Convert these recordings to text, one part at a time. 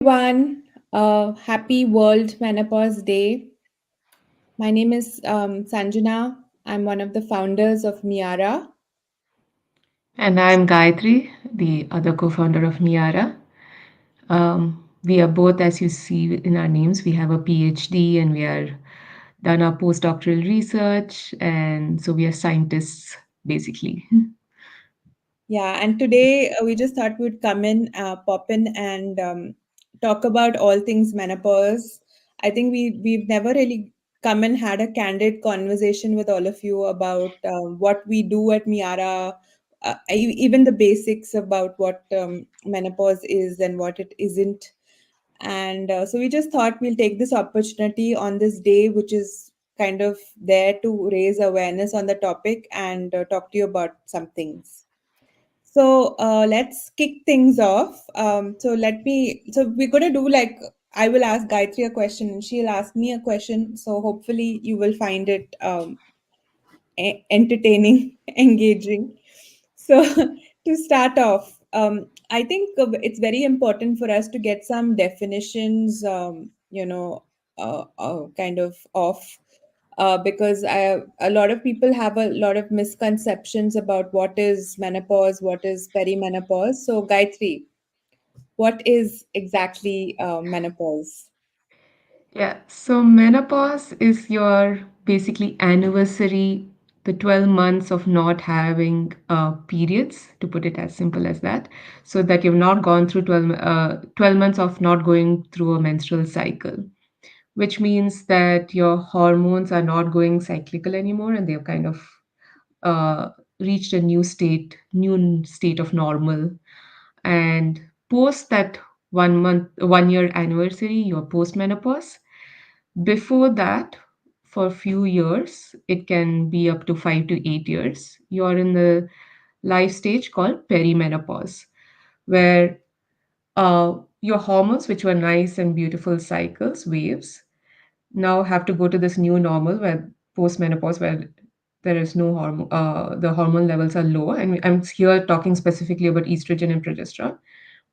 Everyone. Happy World Menopause Day. My name is Sanjana. I'm one of the founders of Miyara. And I'm Gayatri, the other co founder of Miyara. We are both, as you see in our names, we have a PhD and we are done our postdoctoral research. And so we are scientists, basically. Yeah, and today we just thought we'd come in, pop in, and talk about all things menopause. I think we've never really come and had a candid conversation with all of you about what we do at Miyara, even the basics about what menopause is and what it isn't. And so we just thought we'll take this opportunity on this day, which is kind of there to raise awareness on the topic and talk to you about some things. So let's kick things off. So we're going to do like, I will ask Gayatri a question and she'll ask me a question. So hopefully you will find it entertaining, engaging. So, to start off, I think it's very important for us to get some definitions, kind of off, because a lot of people have a lot of misconceptions about what is menopause, what is perimenopause. So, Gayatri, what is exactly menopause? Yeah, so menopause is your basically anniversary, the 12 months of not having periods, to put it as simple as that. So that you've not gone through 12 months of not going through a menstrual cycle, which means that your hormones are not going cyclical anymore and they've kind of uh, reached a new state of normal. And post that 1 year anniversary, you're post menopause. Before that, for a few years, it can be up to 5 to 8 years, you're in the life stage called perimenopause, where your hormones, which were nice and beautiful cycles, waves, now have to go to this new normal where post-menopause, where there is no hormone, the hormone levels are low. And I'm here talking specifically about estrogen and progesterone,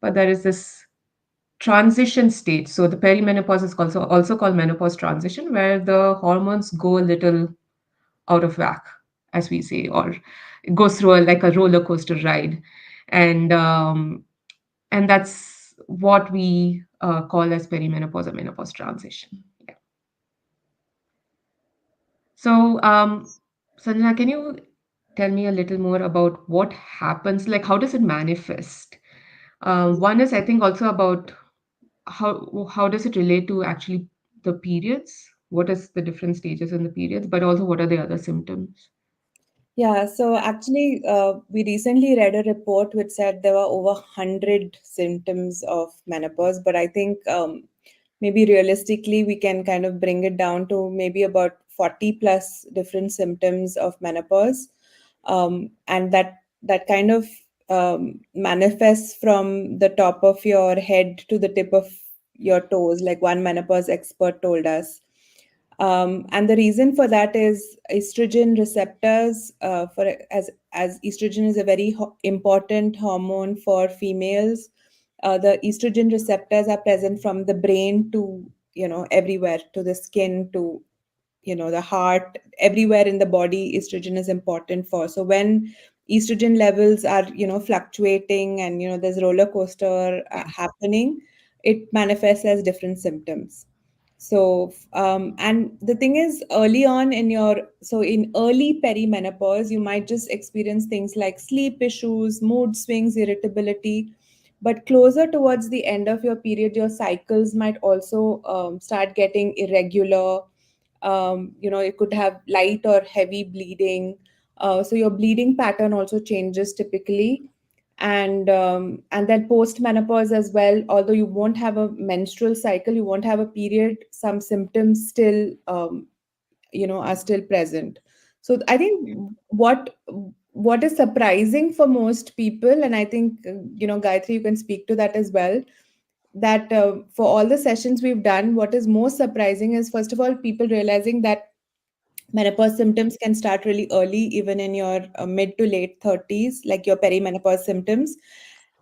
but there is this transition state. So the perimenopause is also called menopause transition, where the hormones go a little out of whack, as we say, or it goes through like a roller coaster ride, and that's what we call as perimenopause or menopause transition. Yeah. So, Sanjana, can you tell me a little more about what happens? Like, how does it manifest? One is, I think, also about how does it relate to actually the periods? What is the different stages in the periods? But also, what are the other symptoms? Yeah, so actually, we recently read a report which said there were over 100 symptoms of menopause, but I think maybe realistically we can kind of bring it down to maybe about 40 plus different symptoms of menopause. And that kind of manifests from the top of your head to the tip of your toes, like one menopause expert told us. And the reason for that is estrogen receptors. As estrogen is a very important hormone for females, the estrogen receptors are present from the brain to everywhere, to the skin, to the heart, everywhere in the body. Estrogen is important for. So when estrogen levels are fluctuating and there's roller coaster happening, it manifests as different symptoms. So, and the thing is, early on in in early perimenopause, you might just experience things like sleep issues, mood swings, irritability. But closer towards the end of your period, your cycles might also start getting irregular. You could have light or heavy bleeding. So your bleeding pattern also changes typically, and then post menopause as well, although you won't have a menstrual cycle, you won't have a period, some symptoms still are still present. So I think what is surprising for most people, and I think Gayatri, you can speak to that as well, that for all the sessions we've done, what is most surprising is, first of all, people realizing that menopause symptoms can start really early, even in your mid to late 30s, like your perimenopause symptoms.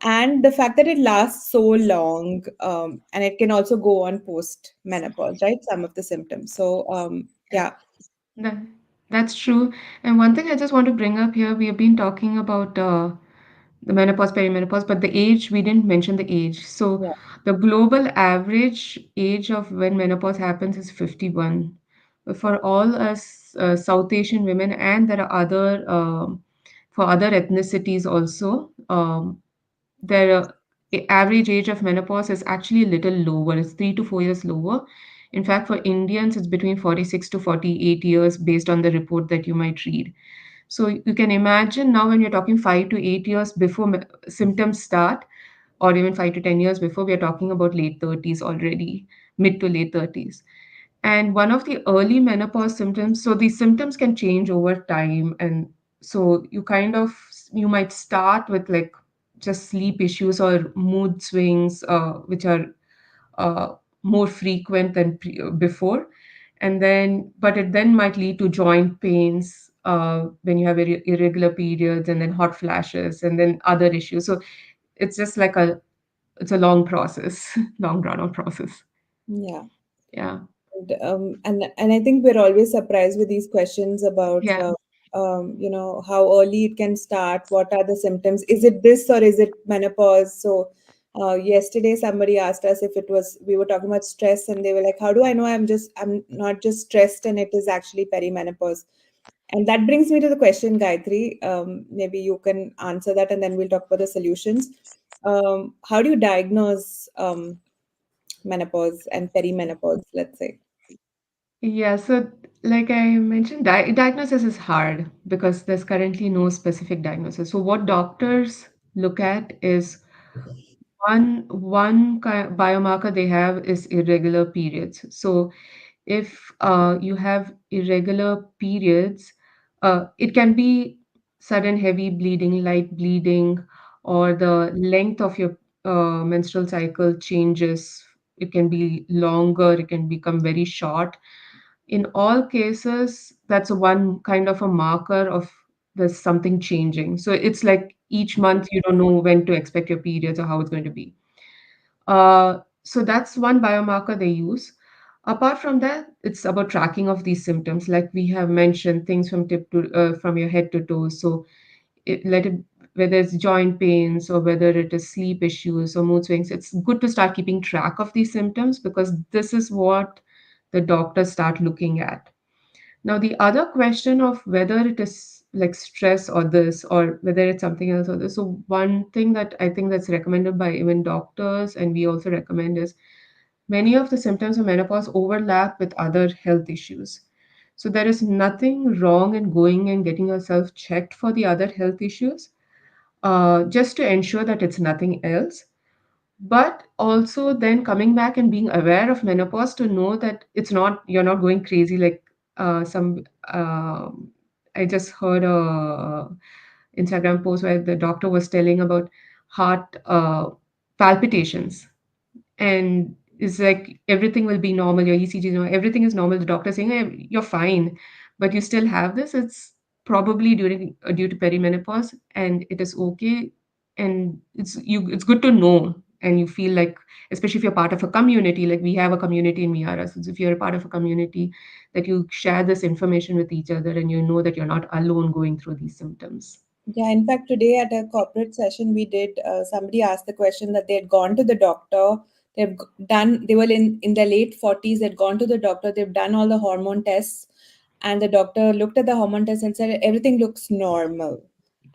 and the fact that it lasts so long, and it can also go on post menopause, right? Some of the symptoms. So, yeah, That, that's true. And one thing I just want to bring up here, we have been talking about the menopause, perimenopause, but the age, we didn't mention the age. So yeah, the global average age of when menopause happens is 51. But for all us South Asian women, and there are other, for other ethnicities also, their average age of menopause is actually a little lower. It's 3 to 4 years lower. In fact, for Indians, it's between 46 to 48 years based on the report that you might read. So you can imagine now when you're talking 5 to 8 years before symptoms start, or even 5 to 10 years before, we are talking about late 30s already, mid to late 30s. And one of the early menopause symptoms, so these symptoms can change over time. And so you might start with like just sleep issues or mood swings, which are uh, more frequent than before. And then, but it then might lead to joint pains when you have irregular periods, and then hot flashes, and then other issues. So it's just like it's a long process, long drawn out process. yeah. Yeah. And I think we're always surprised with these questions about, Yeah. how early it can start, what are the symptoms, is it this or is it menopause? So, yesterday somebody asked us if it was, we were talking about stress, and they were like, how do I know I'm not just stressed and it is actually perimenopause? And that brings me to the question, Gayatri. Maybe you can answer that, and then we'll talk about the solutions. How do you diagnose menopause and perimenopause, let's say? Yeah, so like I mentioned, diagnosis is hard because there's currently no specific diagnosis. So what doctors look at is biomarker they have is irregular periods. So if you have irregular periods, it can be sudden heavy bleeding, light bleeding, or the length of your menstrual cycle changes. It can be longer, it can become very short. In all cases, that's one kind of a marker of there's something changing. So it's like each month you don't know when to expect your periods or how it's going to be. So that's one biomarker they use. Apart from that, it's about tracking of these symptoms, like we have mentioned, things from tip to from your head to toes. So let it, whether it's joint pains or whether it is sleep issues or mood swings, it's good to start keeping track of these symptoms because this is what the doctors start looking at. Now, the other question of whether it is like stress or this, or whether it's something else or this. So, one thing that I think that's recommended by even doctors, and we also recommend, is many of the symptoms of menopause overlap with other health issues. So, there is nothing wrong in going and getting yourself checked for the other health issues, just to ensure that it's nothing else, but also then coming back and being aware of menopause to know that it's not, you're not going crazy like some I just heard a Instagram post where the doctor was telling about heart palpitations, and it's like everything will be normal, your ECG, everything is normal, the doctor saying, "Hey, you're fine," but you still have this. It's probably due to perimenopause, and it is okay. And it's good to know, and you feel like, especially if you're part of a community, like we have a community in Miyara, so if you're a part of a community, that you share this information with each other and you know that you're not alone going through these symptoms. Yeah, in fact, today at a corporate session, we did. Somebody asked the question that they had gone to the doctor. They were in their late 40s, they'd gone to the doctor, they've done all the hormone tests, and the doctor looked at the hormone test and said, everything looks normal.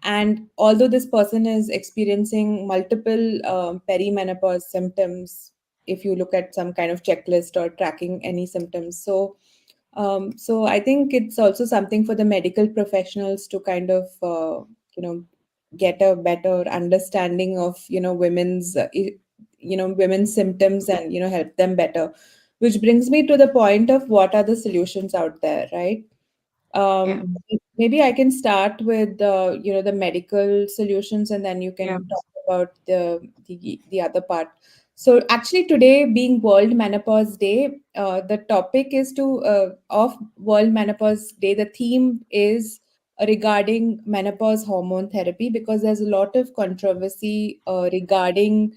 And although this person is experiencing multiple perimenopause symptoms, if you look at some kind of checklist or tracking any symptoms, so I think it's also something for the medical professionals to kind of, you know, get a better understanding of, women's symptoms, and, help them better. Which brings me to the point of what are the solutions out there, right? Yeah, Maybe I can start with the medical solutions, and then you yeah, can talk about the other part. So actually, today being World Menopause Day, the topic is of World Menopause Day. The theme is regarding menopause hormone therapy, because there's a lot of controversy regarding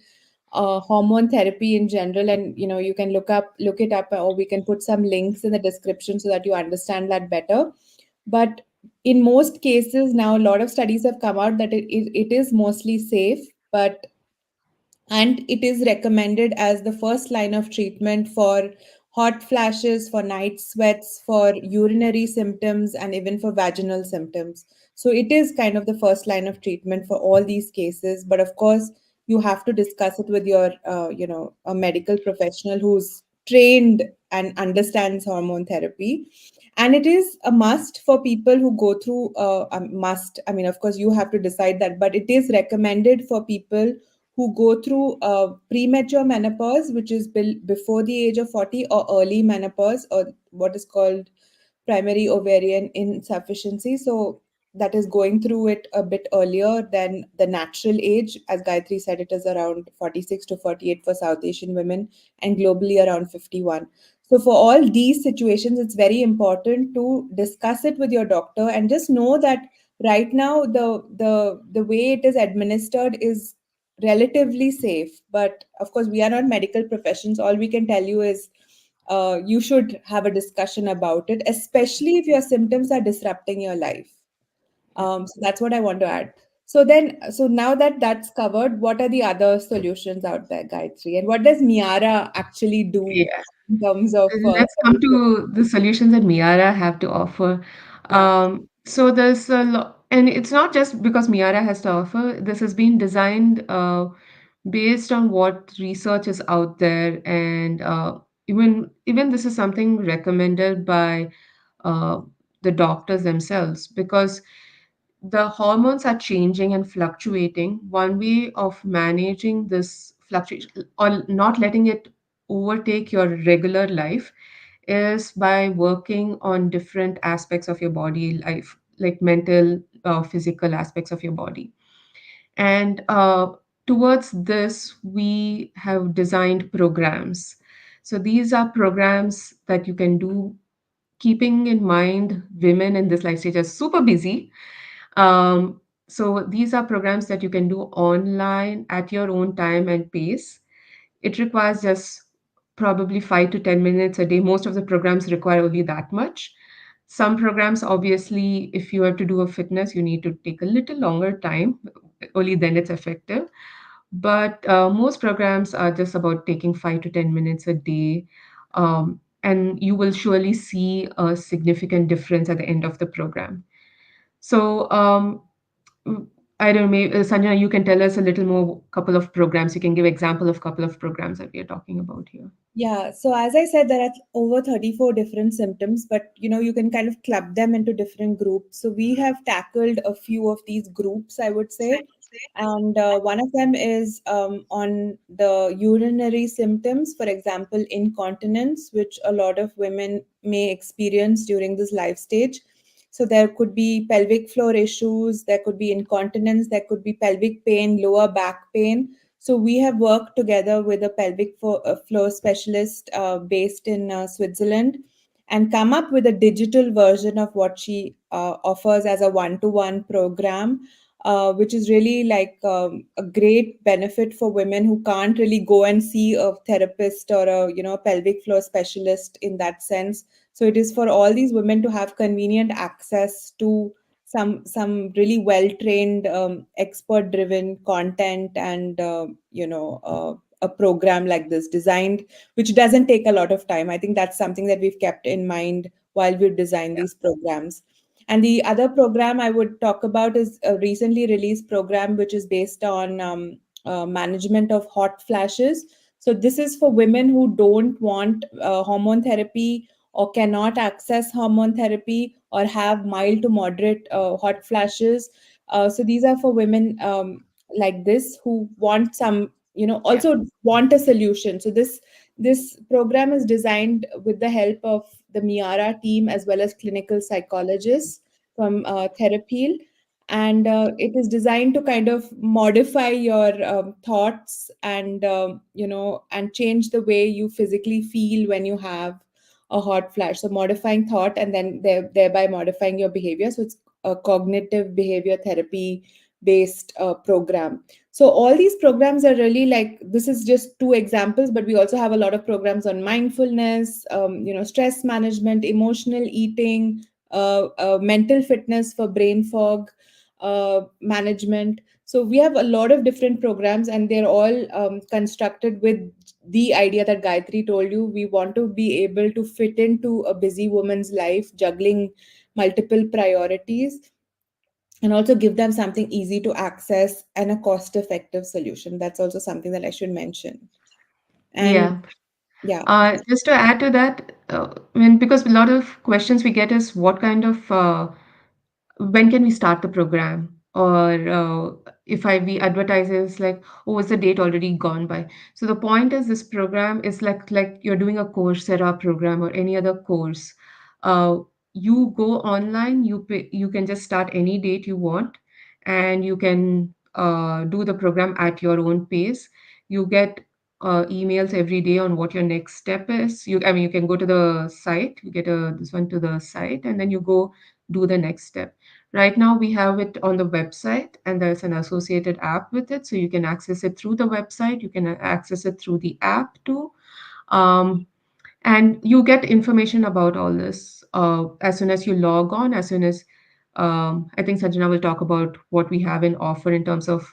hormone therapy in general. And you can look it up, or we can put some links in the description so that you understand that better. But in most cases now, a lot of studies have come out that it is mostly safe, but and it is recommended as the first line of treatment for hot flashes, for night sweats, for urinary symptoms, and even for vaginal symptoms. So it is kind of the first line of treatment for all these cases. But of course, you have to discuss it with your, a medical professional who's trained and understands hormone therapy. And it is a must for people who go through a must. I mean, of course, you have to decide that, but it is recommended for people who go through premature menopause, which is before the age of 40, or early menopause, or what is called primary ovarian insufficiency. So that is going through it a bit earlier than the natural age. As Gayatri said, it is around 46 to 48 for South Asian women, and globally around 51. So for all these situations, it's very important to discuss it with your doctor, and just know that right now the way it is administered is relatively safe. But of course, we are not medical professions. All we can tell you is you should have a discussion about it, especially if your symptoms are disrupting your life. So that's what I want to add. So now that that's covered, what are the other solutions out there, Gayatri? And what does Miyara actually do Yeah. in terms of Let's come to the solutions that Miyara have to offer. yeah. So there's a lot, and it's not just because Miyara has to offer. This has been designed based on what research is out there, and even this is something recommended by uh, the doctors themselves, because the hormones are changing and fluctuating. One way of managing this fluctuation, or not letting it overtake your regular life, is by working on different aspects of your body life, like mental, physical aspects of your body. And towards this, we have designed programs. So these are programs that you can do, keeping in mind women in this life stage are super busy. So these are programs that you can do online at your own time and pace. It requires just probably 5 to 10 minutes a day. Most of the programs require only that much. Some programs, obviously, if you have to do a fitness, you need to take a little longer time. Only then it's effective. But most programs are just about taking 5 to 10 minutes a day. And you will surely see a significant difference at the end of the program. So, mm, I don't know, maybe, Sanjana, you can tell us a little more, couple of programs. You can give example of couple of programs that we are talking about here. Yeah, so as I said, there are over 34 different symptoms, but you can kind of club them into different groups. So we have tackled a few of these groups, I would say. And one of them is on the urinary symptoms, for example, incontinence, which a lot of women may experience during this life stage. So there could be pelvic floor issues, there could be incontinence, there could be pelvic pain, lower back pain. So we have worked together with a floor specialist based in Switzerland, and come up with a digital version of what she offers as a one-to-one program, which is really like a great benefit for women who can't really go and see a therapist or a pelvic floor specialist in that sense. So it is for all these women to have convenient access to some really well trained, expert driven content, and a program like this designed, which doesn't take a lot of time. I think that's something that we've kept in mind while we've designed these programs. And the other program I would talk about is a recently released program which is based on management of hot flashes. So this is for women who don't want hormone therapy, or cannot access hormone therapy, or have mild to moderate hot flashes. So these are for women like this, who want some, Yeah. also want a solution. So this program is designed with the help of the Miyara team, as well as clinical psychologists from Therapy. And it is designed to kind of modify your thoughts, and and change the way you physically feel when you have a hot flash. So modifying thought, and then thereby modifying your behavior. So it's a cognitive behavior therapy based program. So all these programs are really like, this is just two examples, but we also have a lot of programs on mindfulness, stress management, emotional eating, mental fitness for brain fog management. So we have a lot of different programs, and they're all constructed with the idea that Gayatri told you. We want to be able to fit into a busy woman's life, juggling multiple priorities, and also give them something easy to access and a cost effective solution. That's also something that I should mention. And Yeah. yeah, Just to add to that, because a lot of questions we get is what kind of when can we start the program? Or if I we advertises like, oh, is the date already gone by? So the point is, this program is like you're doing a Coursera program or any other course. Uh, you go online, you can just start any date you want, and you can do the program at your own pace. You get emails every day on what your next step is. I mean, you can go to the site, you get this one to the site, and then you go do the next step. Right now, we have it on the website, and there's an associated app with it. So you can access it through the website, you can access it through the app too. Um, and you get information about all this as soon as you log on, as soon as I think Sanjana will talk about what we have in offer in terms of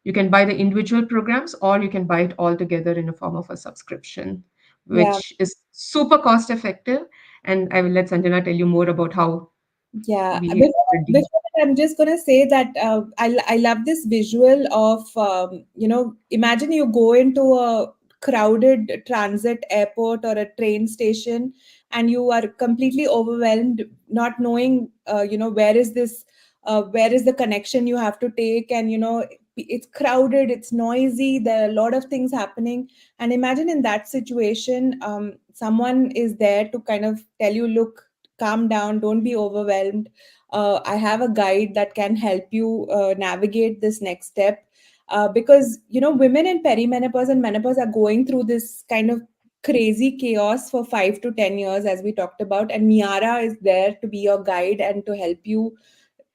you can buy the individual programs or you can buy it all together in a form of a subscription, yeah. which is super cost effective. And I will let Sanjana tell you more about how Yeah, we redeem. before that, I'm just going to say that I love this visual of, imagine you go into a crowded transit airport or a train station, and you are completely overwhelmed, not knowing, where is the connection you have to take. And, it's crowded, it's noisy, there are a lot of things happening. And imagine in that situation, someone is there to kind of tell you, look, calm down, don't be overwhelmed. I have a guide that can help you navigate this next step. Because women in perimenopause and menopause are going through this kind of crazy chaos for 5 to 10 years, as we talked about, and Miyara is there to be your guide and to help you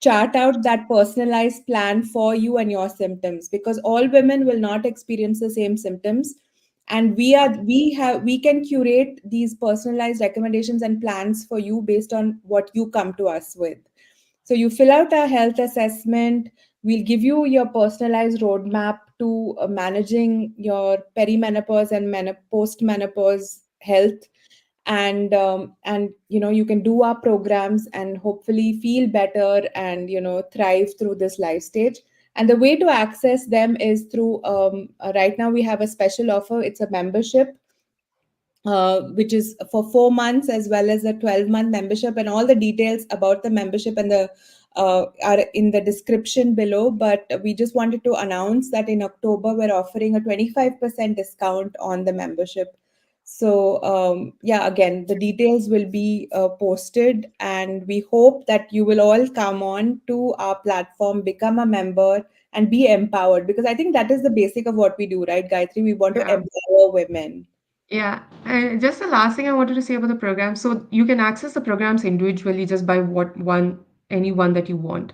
chart out that personalized plan for you and your symptoms, because all women will not experience the same symptoms. And we can curate these personalized recommendations and plans for you based on what you come to us with. So you fill out a health assessment. We'll give you your personalized roadmap to managing your perimenopause and post-menopause health. And you can do our programs and hopefully feel better and thrive through this life stage. And the way to access them is through, right now we have a special offer. It's a membership, which is for 4 months, as well as a 12-month membership. And all the details about the membership and the are in the description below. But we just wanted to announce that in October, we're offering a 25% discount on the membership. So, yeah, again, the details will be posted, and we hope that you will all come on to our platform, become a member, and be empowered, because I think that is the basic of what we do, right, Gayatri? We want to Yeah. empower women. Yeah, and just the last thing I wanted to say about the program. So you can access the programs individually just by any one that you want.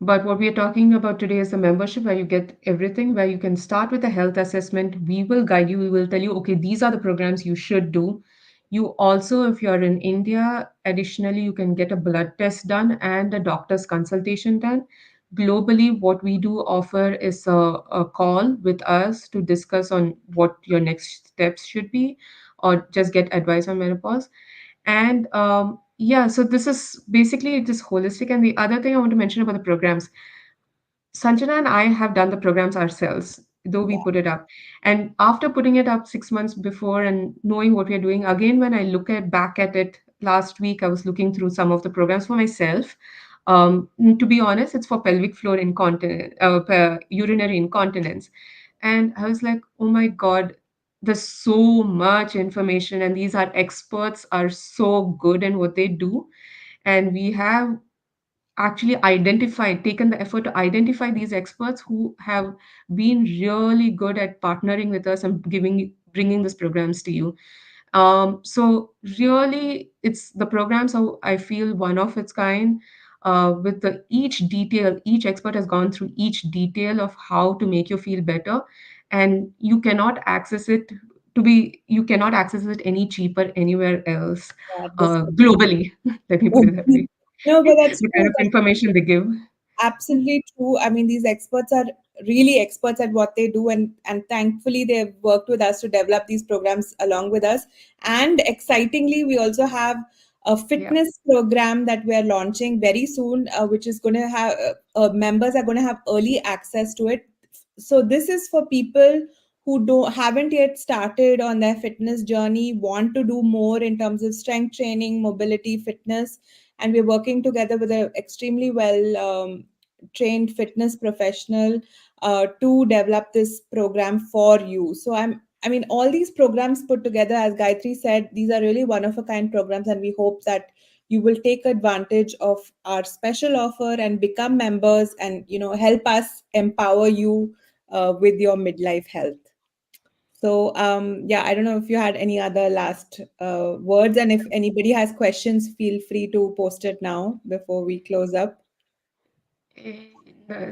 But what we are talking about today is the membership where you get everything, where you can start with a health assessment. We will guide you. We will tell you, okay, these are the programs you should do. You also, if you're in India, additionally, you can get a blood test done and a doctor's consultation done. Globally, what we do offer is a call with us to discuss on what your next steps should be or just get advice on menopause. And yeah, so this is basically just holistic. And the other thing I want to mention about the programs, Sanjana and I have done the programs ourselves, though we put it up. And after putting it up 6 months before and knowing what we're doing, again, when I look at back at it last week, I was looking through some of the programs for myself. To be honest, it's for pelvic floor incontinence, urinary incontinence. And I was like, oh my God, there's so much information, and these are experts are so good in what they do. And we have actually identified, taken the effort to identify these experts who have been really good at partnering with us and bringing these programs to you. So really, it's the programs are, I feel, one of its kind. with the each detail. Each expert has gone through each detail of how to make you feel better, and you cannot access it any cheaper anywhere else Yeah, this globally. Let me put it that way. no, but that's The kind true. of information they give. Absolutely true. I mean, these experts are really experts at what they do, and thankfully they've worked with us to develop these programs along with us. And excitingly, we also have a Yeah. fitness program that we are launching very soon, which is going to have members are going to have early access to it. So this is for people who don't haven't yet started on their fitness journey, want to do more in terms of strength training, mobility, fitness, and we're working together with an extremely well trained fitness professional to develop this program for you. So I mean, all these programs put together, as Gayatri said, these are really one of a kind programs, and we hope that you will take advantage of our special offer and become members, and help us empower you with your midlife health. So, yeah, I don't know if you had any other last words, and if anybody has questions, feel free to post it now before we close up.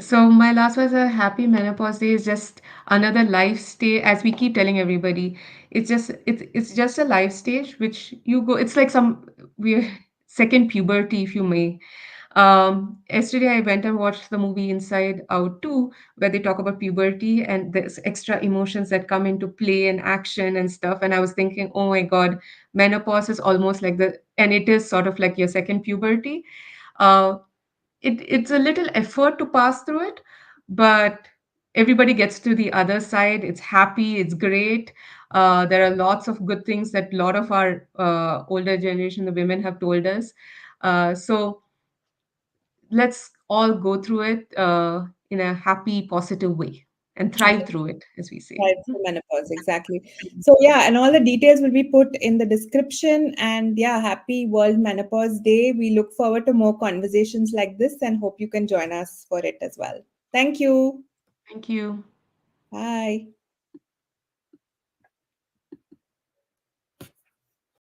So my last was a happy menopause day is just another life stage, as we keep telling everybody. It's just a life stage which you go. It's like some we second puberty, if you may. Yesterday I went and watched the movie Inside Out 2, where they talk about puberty and there's extra emotions that come into play and action and stuff. And I was thinking, oh my God, menopause is almost like and it is sort of like your second puberty. Uh, it's a little effort to pass through it, but everybody gets to the other side. It's happy, it's great. There are lots of good things that a lot of our older generation, the women, have told us. So let's all go through it in a happy, positive way and thrive through it, as we say. Right, for menopause, exactly. So yeah, and all the details will be put in the description. And yeah, happy World Menopause Day. We look forward to more conversations like this and hope you can join us for it as well. Thank you. Thank you. Bye.